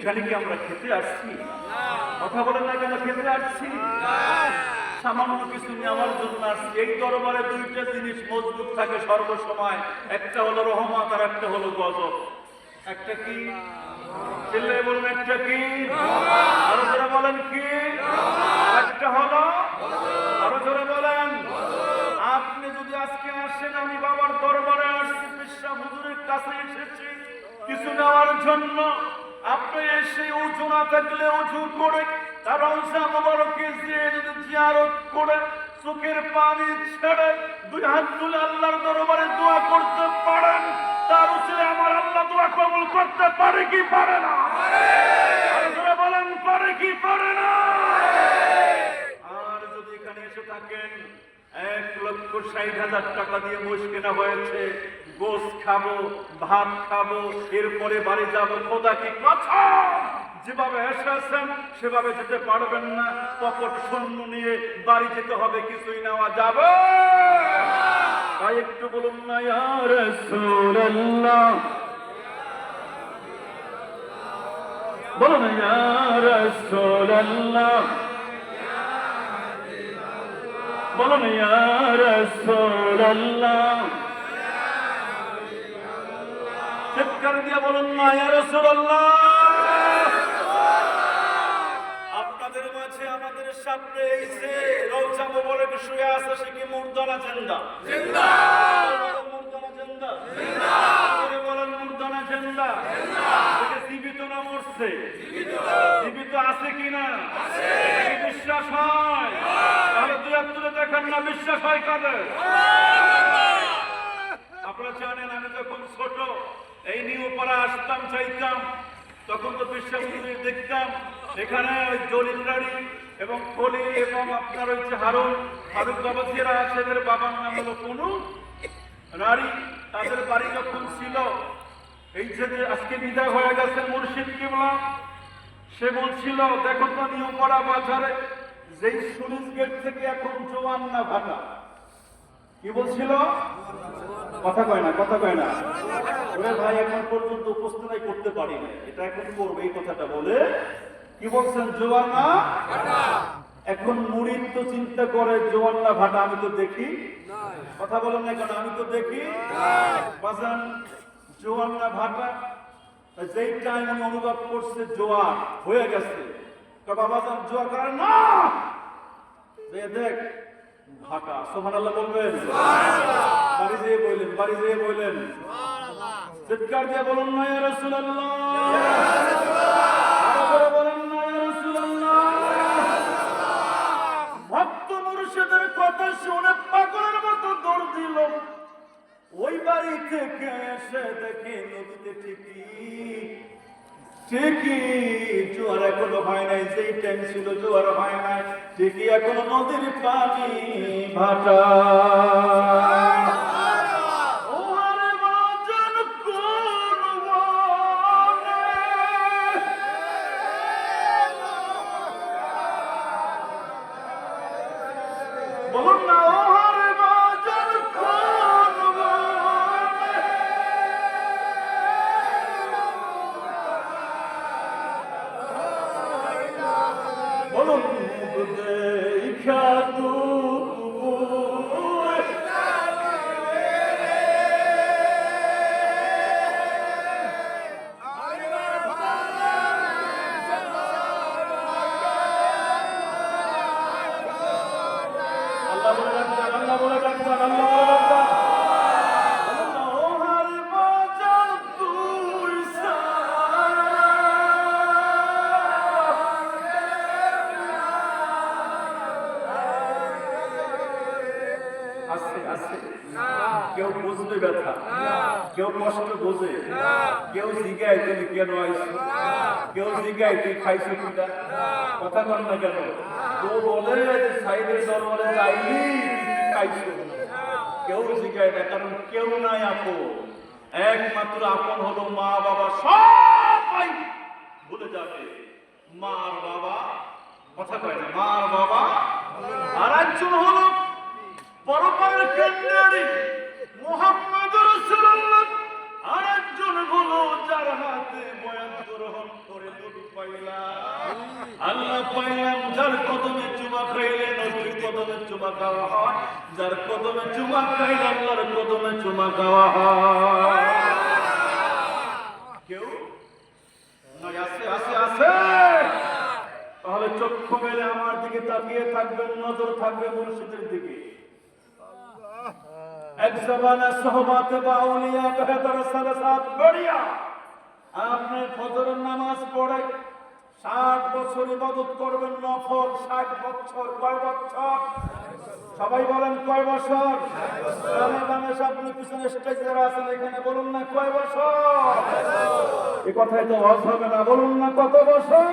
এখানে কি আমরা খেতে আসছি? কথা বলেন না কেন? খেতে আসছি সামান্য কিছু নেওয়ার জন্য আসছি। এই দরবারে দুইটা জিনিস মজবুত থাকে সর্বসময়, একটা হলো রহমত আর একটা হলো গজব। একটা কি? ছেলে বলুন, একটা কি? আরো জোরে বলেন কি? একটা হলো, আরো জোরে বলেন। আপনি যদি আজকে আসেন, আমি বাবার দরবারে আসছি, পেশা হুজুরের কাছে এসেছি কিছু নেওয়ার জন্য। আপনি এসে উঁচু না থাকলে উঁচু করে তার রওজা মুবারকে যদি জিয়ারত করে চোখের পানি ছেড়ে দুই হাত তুলে আল্লাহর দরবারে দোয়া করতে পারেন, তার উচিত আমার আল্লাহ দোয়া কবুল করতে পারে কি পারে না? আরে বলেন, পারে কি পারে না? আর যদি এখানে এসে থাকেন, 1,60,000 টাকা দিয়ে মোষ কেনা হয়েছে, গোশত খাবো, ভাত খাবো, এরপরে বাড়ি যাবো, খোদা কি কথা, যেভাবে এসেছেন সেভাবে যেতে পারবেন না। পকেট শূন্য নিয়ে বাড়ি যেতে হবে, কিছুই নেওয়া যাবে। তাই একটু বলুন না, ইয়া রাসূলুল্লাহ, বলুন ইয়া রাসূলুল্লাহ, বলুন ইয়া রাসূলুল্লাহ, চিৎকার দিয়ে বলুন না ইয়া রাসূলুল্লাহ। আপনাদের মাঝে আমাদের সামনে এই যে রওজা মুবারকে শুয়ে আছে, সে কি মুর্দা না জিন্দা? জিন্দা। মুর্দা না জিন্দা? জিন্দা। বলেন, মুর্দা না জিন্দা? জিন্দা। সে জীবিত না মরছে? জীবিত। জীবিত আছে কিনা? আছে। বিশ্বাস হয়? তাহলে দুই হাত তুলে দেখেন না, বিশ্বাস হয় কাদের? আপনারা জানেন, আমি যখন ছোট এই নিউ পাড়া আসতাম চাইতাম, তখন তো বিশ্বাসীদের দেখতাম এখানে ওই জলিল রাড়ি এবং খলি এবং আপনার হচ্ছে হারুন বাবাজিরা, সেদের বাবার নাম হলো কোনু রাড়ি। তাদের বাড়ি যখন ছিল, এই যে আজকে বিদায় হয়ে গেছে মুর্শিদ কিবলা, সে বলছিল, দেখো তো নিউ পাড়া বাজারে যেই সুরিজ গেট থেকে এখন জোয়ান্না ভাটা, কি বলছিল? কথা কয় না, কথা কয় না। ওরে ভাই, এখন পর্যন্ত উপস্থাপনা করতে পারি না, এটা এখন করবে, এই কথাটা বলে কি বলছেন? জোয়ান্না ভাটা। এখন মুরিদ তো চিন্তা করে জোয়ান্না ভাটা আমি তো দেখি, কথা বলেন না কেন? আমি তো দেখি বাজান জোয়ান্না ভাটা। যেই টাইম আমি অনুভব করছে জোয়ার হয়ে গেছে, বাবা যান জোয়ার করেন না, দেখ ভাটা। সুবহানাল্লাহ বলবেন? বাড়ি যেয়ে বললেন, বাড়ি যেয়ে বললেন, চিৎকার দিয়ে বলুন না ইয়া রাসূলুল্লাহ, আরে বলেন না ইয়া রাসূলুল্লাহ। ভক্ত মুর্শিদের কথা শুনে পাগলের মতো দৌড় দিল। ওই বাড়ি থেকে এসে দেখে নদীতে ঠিকই জোয়ার এখনো হয় নাই, যেই টাইম ছিল জোয়ার হয় নাই, ঠিকই এখনো নদীর পানি ভাটা। বলুন না, বলুন দেখা তু আল্লাহ বলে ডাক্তার, আল্লাহ বলে ডাক্তার। কেউ বুঝবে ব্যথা, কেউ কষ্ট বোঝে, কেউ জিজ্ঞায় তুমি কেন আইছো, কেউ জিজ্ঞায় তুই খাইছো কিনা, কথা কর না কেন? তো বলে সাইদের দরবারে যাইনি খাইছো, কেউ জিজ্ঞায় না, কারণ কেউ নাই আপন, একমাত্র আপন হলো মা বাবা। সবাই ভুলে যাবে মা আর বাবা, কথা কয় না, মা আর বাবা। আর একজন হলো পরপারের কেন্দ্রে মুহাম্মদ রাসূলুল্লাহ, আর একজন হলো যার হাতে বয়ান গ্রহণ করে চুমা খাওয়া হয়, যার কদমে চুমা খাইলে আল্লাহর কদমে চুমা খাওয়া হয়। কেউ আছে আছে আছে? তাহলে চক্ষু মেলে আমার দিকে তাকিয়ে থাকবেন, নজর থাকবে মুর্শিদের দিকে। এক জমানা সোহবাতে বাউলিয়া বেহতর সালাসাত বড়িয়া। আপনি ফজরের নামাজ পড়ে 60 বছর ইবাদত করবেন নফল। 60 বছর কয় বছর? সবাই বলেন কয় বছর? বাংলাদেশ আপনি পিছনে স্টেজে যারা আছেন এখানে বলুন না কয় বছর? এই কথাই তো হজ হবে না, বলুন না কত বছর?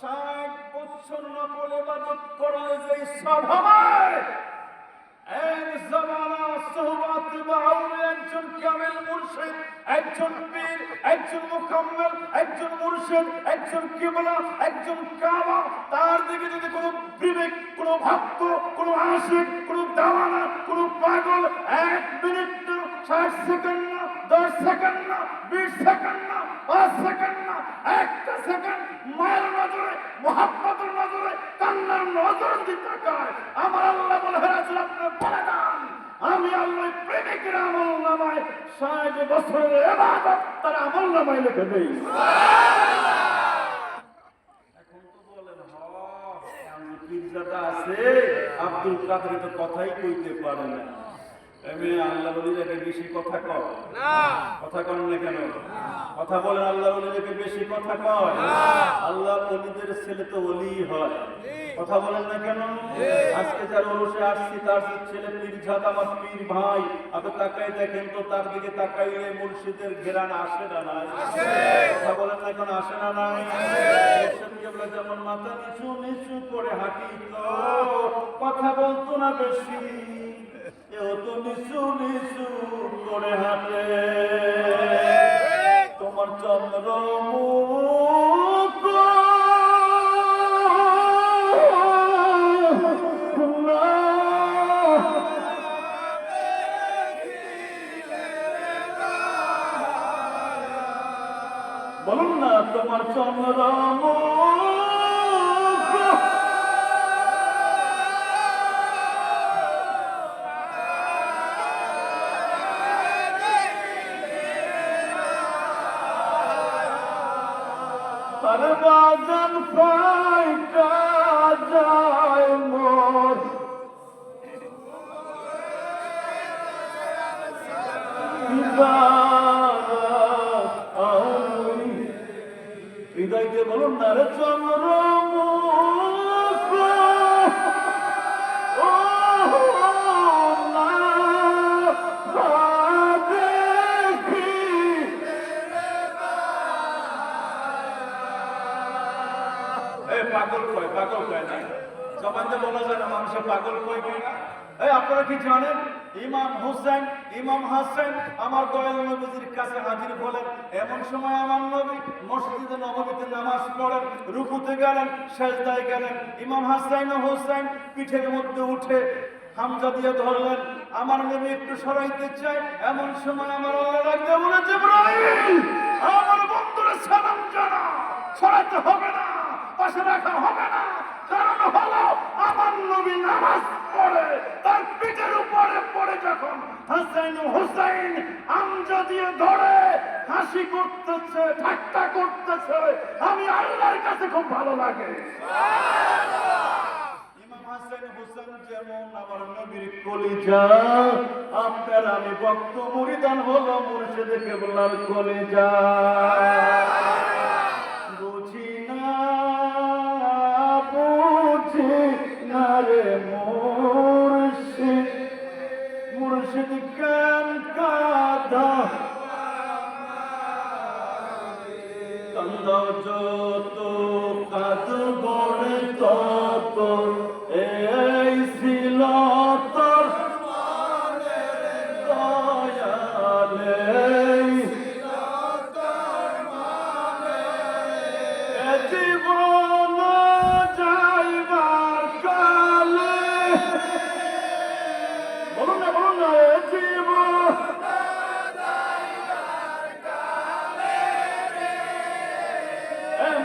60 বছর নফল ইবাদত করলে যে সব হবে, এক জামানা সোহবাতে বাউলি একজন কামেল মুর্শিদ, একজন পীর, একজন মুকাম্মেল, একজন মুর্শিদ, একজন কিবলা, একজন কাবা, তার দিকে যদি কোনো বিবেক, কোনো ভক্ত, কোনো আশিক, কোনো দাওয়ানা, কোনো পাগল 1 মিনিট না, 60 সেকেন্ড না, 10 সেকেন্ড না, 20 সেকেন্ড না, 5 সেকেন্ড না, একটা সেকেন্ড মায়ের নজরে, মুহাম্মদের নজরে, কান্নার নজর দিতে তাকায়, আমার আল্লাহ বলে রাসূল আপনি বলে দেন, আমি আল্লাহ প্রেমিকের আমল নামায় 60 বছরের ইবাদত তার আমল নামায় লিখে দেই। এখন তো বলেন আমি পীরজাদা আছে, আব্দুল কাদের তো কথাই কইতে পারে না। আমি আল্লাহ ওলিদেরকে বেশি কথা কয় না। কথা কন না কেন? কথা বলেন আল্লাহ ওলিদেরকে বেশি কথা কয় না। আল্লাহ ওলিদের ছেলে তো ওলি হয়। কথা বলেন না কেন? আজকে যার ওরসে আসছি তার ছেলে পীরজাদা, আমার পীর ভাই। আপনি তাকাই দেখেন তো, তার দিকে তাকাইলে মুর্শিদের ঘেরান আসে না নাই? কথা বলেন না কেন? আসে না নাই? মুর্শিদ কেবলা যেমন মাথা নিচু নিচু করে হাঁটি তো কথা বলতো না বেশি, এও তো নিচু নিচু করে হাঁটে। তোমার চন্দ্র মুখ বলুন না, তোমার চন্দ্র বাজান ফাইটা যায় মোর হৃদয় দিয়ে বলুন না রে চন্দ্র পাগল কয়, পাগল কয় না, জবানতে বলা যায় না মানুষের পাগল কয় কিনা। আপনারা কি জানেন ইমাম হুসাইন, ইমাম হাসান আমার দয়াল নবীজির কাছে হাজির হলেন। এমন সময় আমার নবী মসজিদে নববীতে নামাজ পড়েন, রুকুতে গেলেন, সেজদায় গেলেন। ইমাম হাসান ও হুসাইন পিঠের মধ্যে উঠে হামজা দিয়ে ধরলেন। আমার নবী একটু সরাইতে চাই, এমন সময় আমার আল্লাহ রাখতে বলে জিবরাইল আমার বন্ধুরা সালাম জানা, সরাইতে হবে না, পাশে রাখা হবে না। কারণ হলো আমার নবী নামাজ পড়ে তার পিঠের উপরে পড়ে যখন হাসান হুসাইন হামজা দিয়ে ধরে হাসি করতেছে, ঠাট্টা করতেছে, আমি আল্লাহর কাছে খুব ভালো লাগে। ইমাম হাসান হুসাইন যেমন আমার নবীর কলিজা, আপনার আমি ভক্ত মুরিদান হলো মুর্শিদে কেবলার কলিজা। বুঝি না রে মুর্শিদ, মুর্শিদ কেন কাঁদা কান্দ যত কাঁদ বড়ে তত এই ছিল তোর দয়ালে জীবন যাইবার কালে। বলুন না, বলুন না, জীবন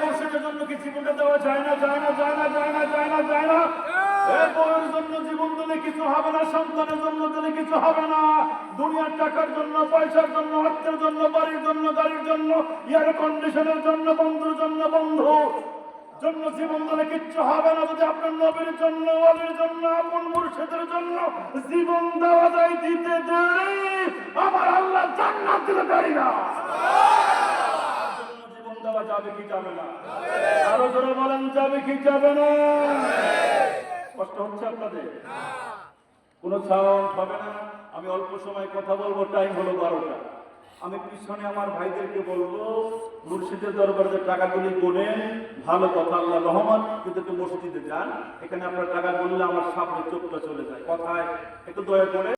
মুর্শিদের জন্য কি জীবনটা দেওয়া যায় না, যায় না, যায় না, যায় না, যায় না, যায় না? কিছু হবে না, সন্তানের জন্য দিলে কিছু হবে না, দুনিয়ার টাকার জন্য, পয়সার জন্য, অর্থের জন্য, বাড়ির জন্য, গাড়ির জন্য, এয়ার কন্ডিশনের জন্য, বন্ধুর জন্য, বন্ধু জন্য জীবন দিলে কিচ্ছু হবে না। যদি আপনার নবীর জন্য, ওয়ালির জন্য, আপন মুর্শিদের জন্য জীবন দেওয়া যায়, দিতে দেরি, আমার আল্লাহ জান্নাত দিতে দেরি না। জীবন দেওয়া যাবে কি যাবে না? আরো জোরে বলেন, যাবে কি যাবে না? কষ্ট হচ্ছে আপনাদের? কোনো সাউন্ড হবে না। আমি অল্প সময় কথা বলবো, টাইম হলো 12টা। আমি পিছনে আমার ভাইদেরকে বলবো, মুর্শিদের দরবারে যে টাকাগুলি গোনেন, ভালো কথা, আল্লাহ রহমান, কিন্তু একটু মসজিদে যান, এখানে আপনার টাকা বললে আমার সামনে চোখটা চলে যায়। কথায় একটু দয়া করে